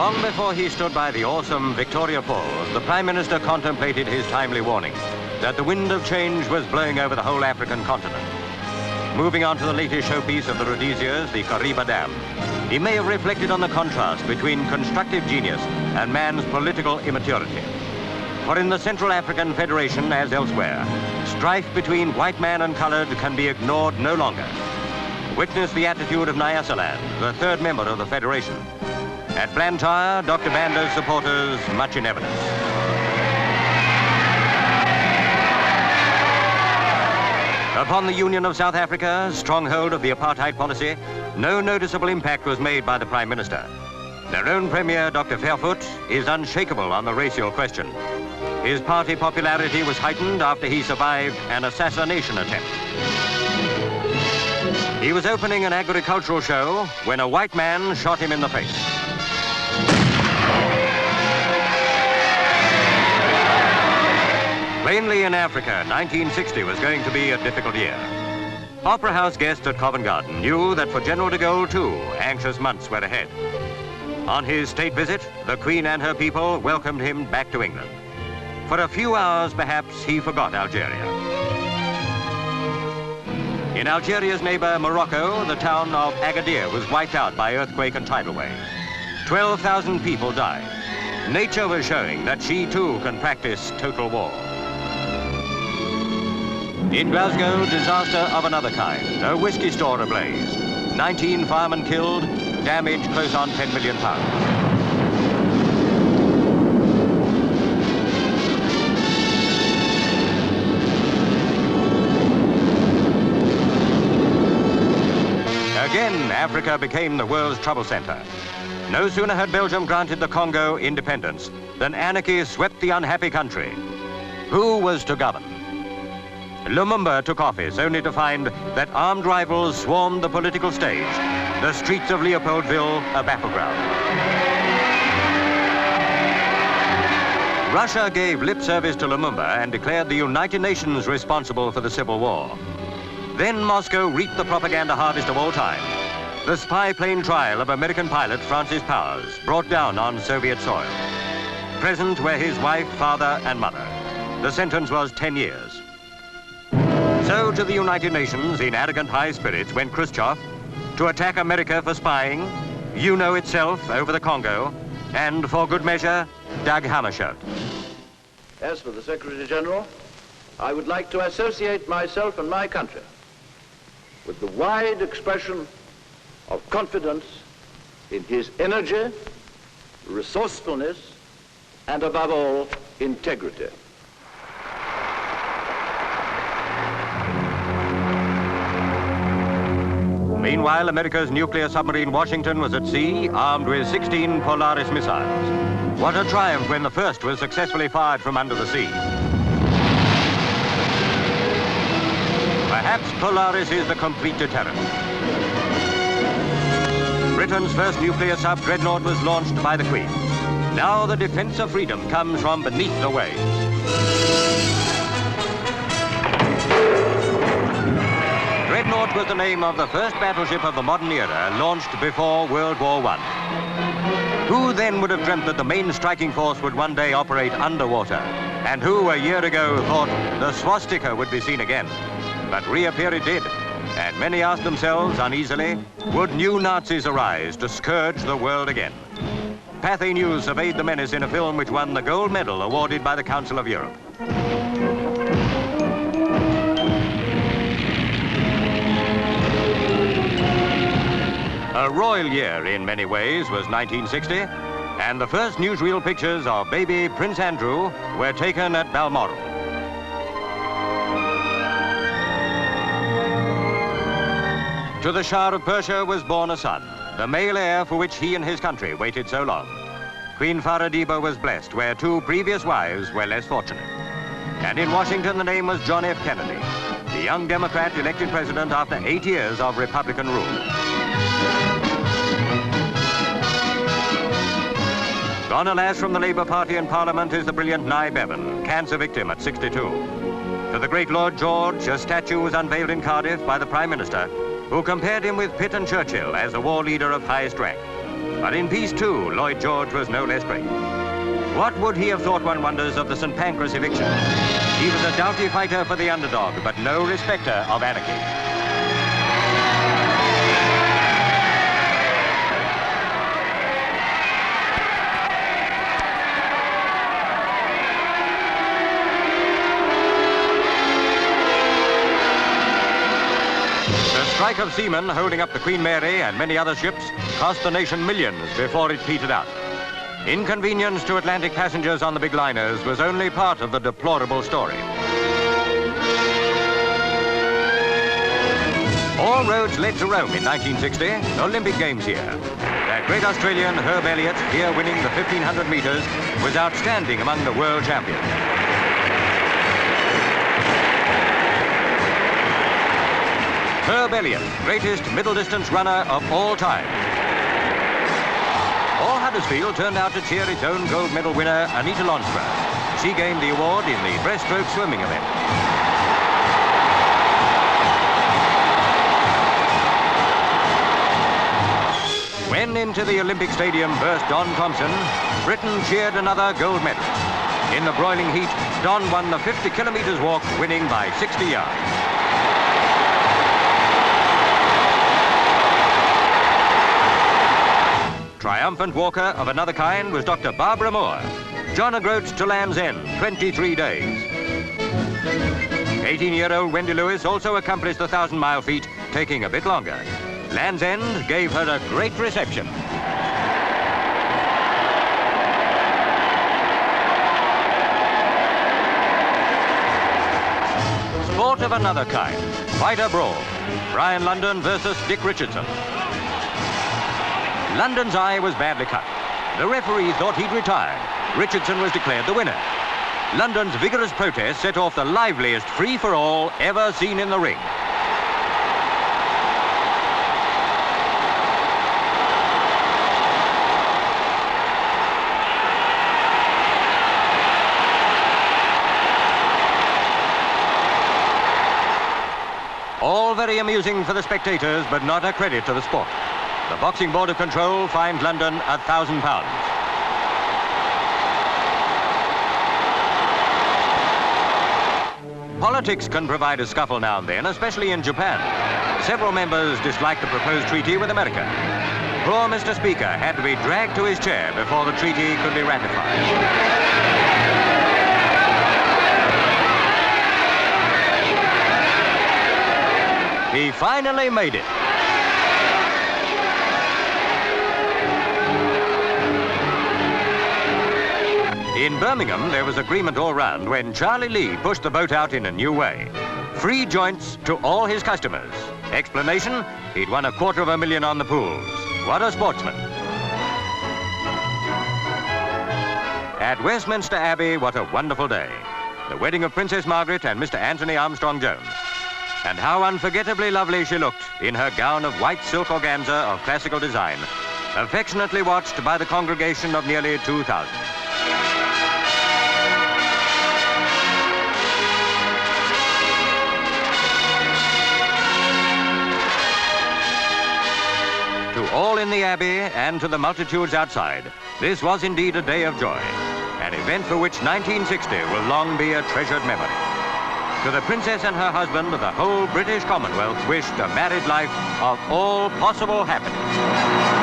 Long before he stood by the awesome Victoria Falls, the Prime Minister contemplated his timely warning that the wind of change was blowing over the whole African continent. Moving on to the latest showpiece of the Rhodesias, the Kariba Dam, he may have reflected on the contrast between constructive genius and man's political immaturity. For in the Central African Federation, as elsewhere, strife between white man and colored can be ignored no longer. Witness the attitude of Nyasaland, the third member of the Federation. At Blantyre, Dr. Banda's supporters much in evidence. Upon the Union of South Africa, stronghold of the apartheid policy, no noticeable impact was made by the Prime Minister. Their own Premier, Dr. Verwoerd, is unshakable on the racial question. His party popularity was heightened after he survived an assassination attempt. He was opening an agricultural show when a white man shot him in the face. Plainly in Africa, 1960 was going to be a difficult year. Opera House guests at Covent Garden knew that for General de Gaulle, too, anxious months were ahead. On his state visit, the Queen and her people welcomed him back to England. For a few hours, perhaps, he forgot Algeria. In Algeria's neighbor, Morocco, the town of Agadier was wiped out by earthquake and tidal wave. 12,000 people died. Nature was showing that she, too, can practice total war. In Glasgow, disaster of another kind. A whisky store ablaze. 19 firemen killed, damage close on £10 million. Again, Africa became the world's trouble center. No sooner had Belgium granted the Congo independence than anarchy swept the unhappy country. Who was to govern? Lumumba took office only to find that armed rivals swarmed the political stage, the streets of Leopoldville a battleground. Russia gave lip service to Lumumba and declared the United Nations responsible for the civil war. Then Moscow reaped the propaganda harvest of all time. The spy plane trial of American pilot Francis Powers brought down on Soviet soil. Present were his wife, father, and mother. The sentence was 10 years. So to the United Nations in arrogant high spirits went Khrushchev to attack America for spying, you know itself over the Congo, and for good measure, Dag Hammarskjöld. As for the Secretary General, I would like to associate myself and my country with the wide expression of confidence in his energy, resourcefulness, and above all, integrity. Meanwhile, America's nuclear submarine Washington was at sea, armed with 16 Polaris missiles. What a triumph when the first was successfully fired from under the sea. Perhaps Polaris is the complete deterrent. Britain's first nuclear sub-dreadnought was launched by the Queen. Now the defense of freedom comes from beneath the waves. Dreadnought was the name of the first battleship of the modern era, launched before World War I. Who then would have dreamt that the main striking force would one day operate underwater? And who a year ago thought the swastika would be seen again? But reappear it did. And many asked themselves uneasily, would new Nazis arise to scourge the world again? Pathé News surveyed the menace in a film which won the gold medal awarded by the Council of Europe. A royal year in many ways was 1960, and the first newsreel pictures of baby Prince Andrew were taken at Balmoral. To the Shah of Persia was born a son, the male heir for which he and his country waited so long. Queen Faradiba was blessed where two previous wives were less fortunate. And in Washington, the name was John F. Kennedy, the young Democrat elected president after 8 years of Republican rule. Gone, alas, from the Labour Party in Parliament is the brilliant Nye Bevan, cancer victim at 62. To the great Lord George, a statue was unveiled in Cardiff by the Prime Minister, who compared him with Pitt and Churchill as a war leader of highest rank. But in peace, too, Lloyd George was no less great. What would he have thought, one wonders, of the St. Pancras eviction? He was a doughty fighter for the underdog, but no respecter of anarchy. The strike of seamen holding up the Queen Mary and many other ships cost the nation millions before it petered out. Inconvenience to Atlantic passengers on the big liners was only part of the deplorable story. All roads led to Rome in 1960, Olympic Games here. That great Australian Herb Elliott, here winning the 1,500 meters, was outstanding among the world champions. Herb Elliott, greatest middle distance runner of all time. All Huddersfield turned out to cheer its own gold medal winner, Anita Lonstra. She gained the award in the breaststroke swimming event. When into the Olympic Stadium burst Don Thompson, Britain cheered another gold medal. In the broiling heat, Don won the 50 kilometers walk, winning by 60 yards. Triumphant walker of another kind was Dr. Barbara Moore. John O'Groats to Land's End, 23 days. 18-year-old Wendy Lewis also accomplished the 1,000-mile feat, taking a bit longer. Land's End gave her a great reception. Sport of another kind, fighter brawl. Brian London versus Dick Richardson. London's eye was badly cut. The referee thought he'd retired. Richardson was declared the winner. London's vigorous protest set off the liveliest free-for-all ever seen in the ring. All very amusing for the spectators, but not a credit to the sport. The Boxing Board of Control fined London £1,000. Politics can provide a scuffle now and then, especially in Japan. Several members disliked the proposed treaty with America. Poor Mr. Speaker had to be dragged to his chair before the treaty could be ratified. He finally made it. In Birmingham, there was agreement all round when Charlie Lee pushed the boat out in a new way. Free joints to all his customers. Explanation, he'd won $250,000 on the pools. What a sportsman. At Westminster Abbey, what a wonderful day. The wedding of Princess Margaret and Mr. Anthony Armstrong-Jones. And how unforgettably lovely she looked in her gown of white silk organza of classical design, affectionately watched by the congregation of nearly 2,000. To all in the Abbey and to the multitudes outside, this was indeed a day of joy, an event for which 1960 will long be a treasured memory. To the Princess and her husband, the whole British Commonwealth wished a married life of all possible happiness.